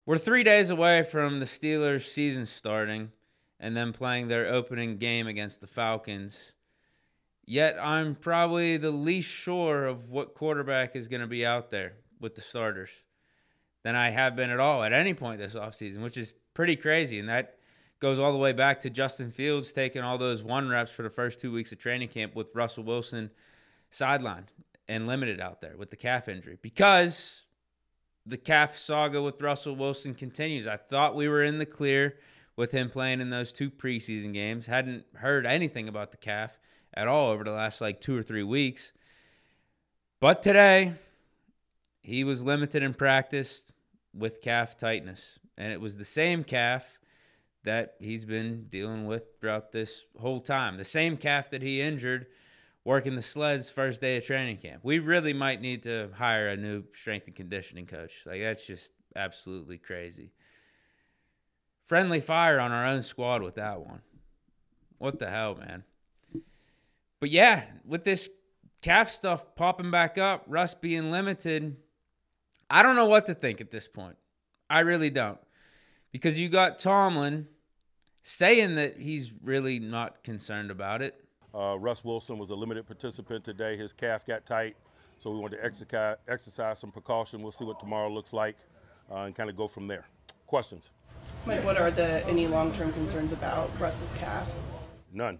We're 3 days away from the Steelers' season starting and then playing their opening game against the Falcons. Yet I'm probably the least sure of what quarterback is going to be out there with the starters than I have been at all at any point this offseason, which is pretty crazy. And that goes all the way back to Justin Fields taking all those 1 reps for the first 2 weeks of training camp with Russell Wilson sidelined and limited out there with the calf injury, because the calf saga with Russell Wilson continues. I thought we were in the clear with him playing in those 2 preseason games. Hadn't heard anything about the calf at all over the last 2 or 3 weeks. But today, he was limited in practice with calf tightness. And it was the same calf that he's been dealing with throughout this whole time. The same calf that he injured working the sleds first day of training camp. We really might need to hire a new strength and conditioning coach. That's just absolutely crazy. Friendly fire on our own squad with that one. What the hell, man? But yeah, with this calf stuff popping back up, Russ being limited, I don't know what to think at this point. I really don't. Because you got Tomlin saying that he's really not concerned about it. Russ Wilson was a limited participant today. His calf got tight, so we wanted to exercise some precaution. We'll see what tomorrow looks like and kind of go from there. Questions? Mike, what are any long-term concerns about Russ's calf? None.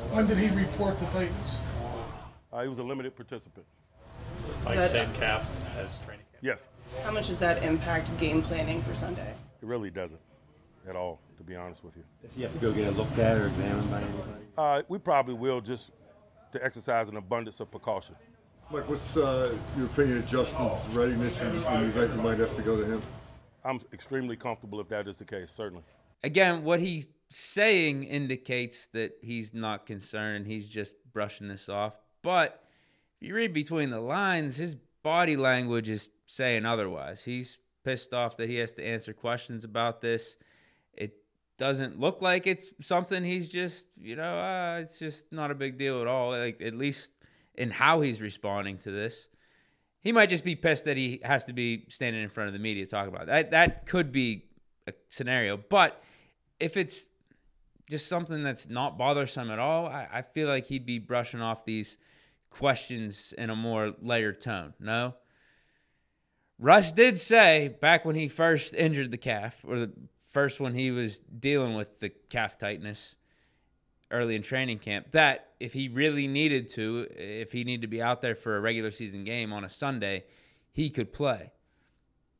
When did he report the tightness? He was a limited participant. Like same calf as training camp? Yes. How much does that impact game planning for Sunday? It really doesn't at all, to be honest with you. Does he have to go get it looked at or examined by anybody? We probably will, just to exercise an abundance of precaution. Mike, what's your opinion of Justin's readiness and the fact you might have to go to him? I'm extremely comfortable if that is the case, certainly. Again, what he's saying indicates that he's not concerned. He's just brushing this off. But if you read between the lines, his body language is saying otherwise. He's pissed off that he has to answer questions about this. It doesn't look like it's something he's just, it's just not a big deal at all, at least in how he's responding to this. He might just be pissed that he has to be standing in front of the media talking about it. That could be a scenario. But if it's just something that's not bothersome at all, I feel like he'd be brushing off these questions in a more layered tone. No? Russ did say back when he first injured the calf, or the first when he was dealing with the calf tightness early in training camp, that if he really needed to, if he needed to be out there for a regular season game on a Sunday, he could play.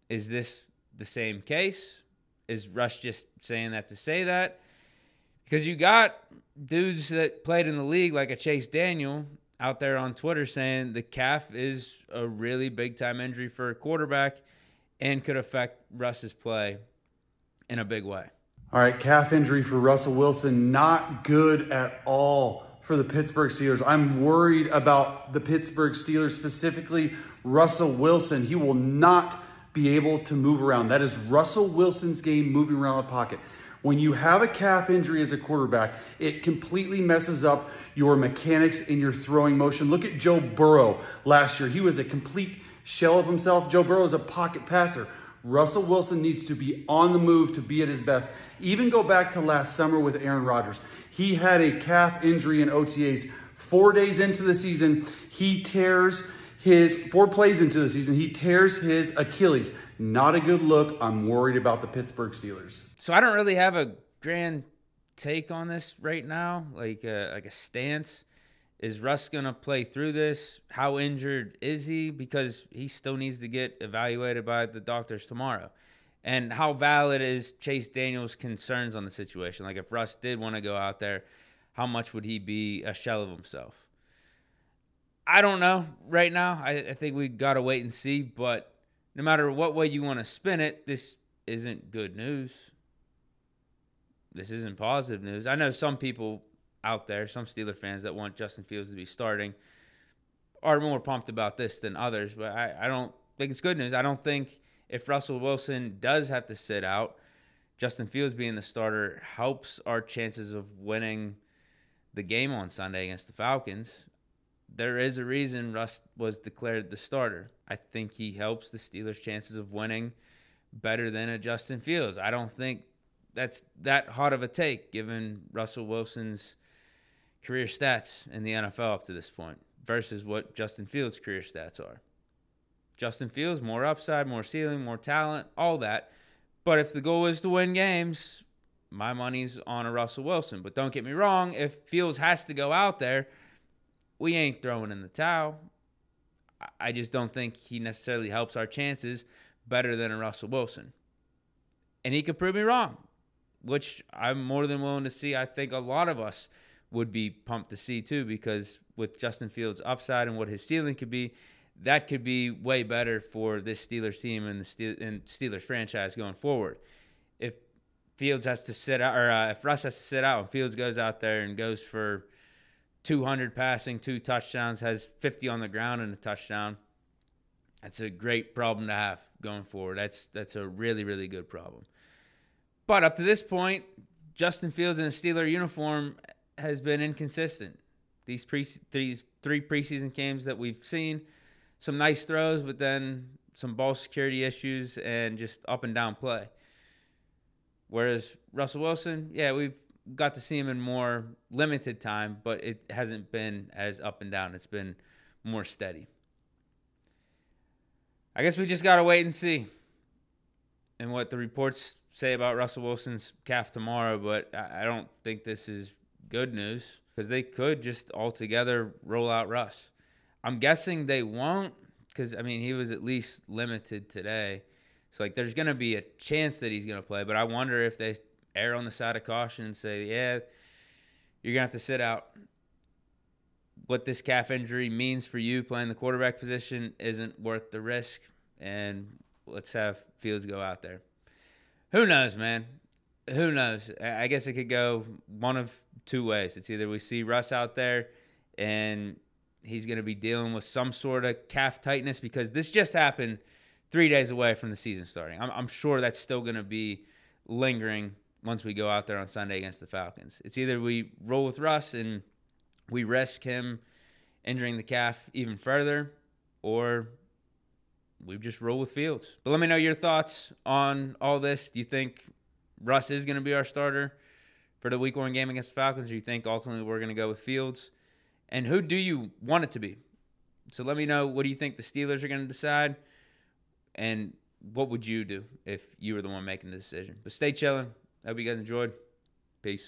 Is this the same case? Is Russ just saying that to say that? Because you got dudes that played in the league like a Chase Daniel out there on Twitter saying the calf is a really big-time injury for a quarterback and could affect Russ's play in a big way. All right, calf injury for Russell Wilson, not good at all for the Pittsburgh Steelers. I'm worried about the Pittsburgh Steelers, specifically Russell Wilson. He will not be able to move around. That is Russell Wilson's game, moving around the pocket. When you have a calf injury as a quarterback, it completely messes up your mechanics in your throwing motion. Look at Joe Burrow last year. He was a complete shell of himself. Joe Burrow is a pocket passer. Russell Wilson needs to be on the move to be at his best. Even go back to last summer with Aaron Rodgers. He had a calf injury in OTAs. 4 days into the season, he tears his, 4 plays into the season, he tears his Achilles. Not a good look. I'm worried about the Pittsburgh Steelers. So I don't really have a grand take on this right now, like a stance. Is Russ going to play through this? How injured is he? Because he still needs to get evaluated by the doctors tomorrow. And how valid is Chase Daniel's concerns on the situation? Like if Russ did want to go out there, how much would he be a shell of himself? I don't know right now. I think we got to wait and see. But no matter what way you want to spin it, this isn't good news. This isn't positive news. I know some people out there, some Steeler fans that want Justin Fields to be starting, are more pumped about this than others, but I don't think it's good news. I don't think if Russell Wilson does have to sit out, Justin Fields being the starter helps our chances of winning the game on Sunday against the Falcons. There is a reason Russ was declared the starter. I think he helps the Steelers' chances of winning better than a Justin Fields. I don't think that's that hot of a take given Russell Wilson's career stats in the NFL up to this point versus what Justin Fields' career stats are. Justin Fields, more upside, more ceiling, more talent, all that. But if the goal is to win games, my money's on a Russell Wilson. But don't get me wrong, if Fields has to go out there, we ain't throwing in the towel. I just don't think he necessarily helps our chances better than a Russell Wilson. And he could prove me wrong, which I'm more than willing to see. I think a lot of us would be pumped to see too, because with Justin Fields' upside and what his ceiling could be, that could be way better for this Steelers team and the Steelers franchise going forward. If Fields has to sit out, or if Russ has to sit out and Fields goes out there and goes for 200 passing, 2 touchdowns, has 50 on the ground and a touchdown, that's a great problem to have going forward. That's a really, really good problem. But up to this point, Justin Fields in a Steeler uniform has been inconsistent. These 3 preseason games that we've seen, some nice throws, but then some ball security issues and just up and down play. Whereas Russell Wilson, yeah, we've got to see him in more limited time, but it hasn't been as up and down. It's been more steady. I guess we just got to wait and see and what the reports say about Russell Wilson's calf tomorrow, but I don't think this is good news because they could just altogether roll out Russ. I'm guessing they won't because, I mean, he was at least limited today. So, like, there's going to be a chance that he's going to play, but I wonder if they err on the side of caution and say, yeah, you're going to have to sit out. What this calf injury means for you playing the quarterback position isn't worth the risk, and let's have Fields go out there. Who knows, man? Who knows? I guess it could go one of 2 ways. It's either we see Russ out there and he's going to be dealing with some sort of calf tightness because this just happened 3 days away from the season starting. I'm sure that's still going to be lingering once we go out there on Sunday against the Falcons. It's either we roll with Russ and we risk him injuring the calf even further, or we just roll with Fields. But let me know your thoughts on all this. Do you think Russ is going to be our starter for the Week 1 game against the Falcons, or do you think ultimately we're going to go with Fields? And who do you want it to be? So let me know, what do you think the Steelers are going to decide? And what would you do if you were the one making the decision? But stay chilling. I hope you guys enjoyed. Peace.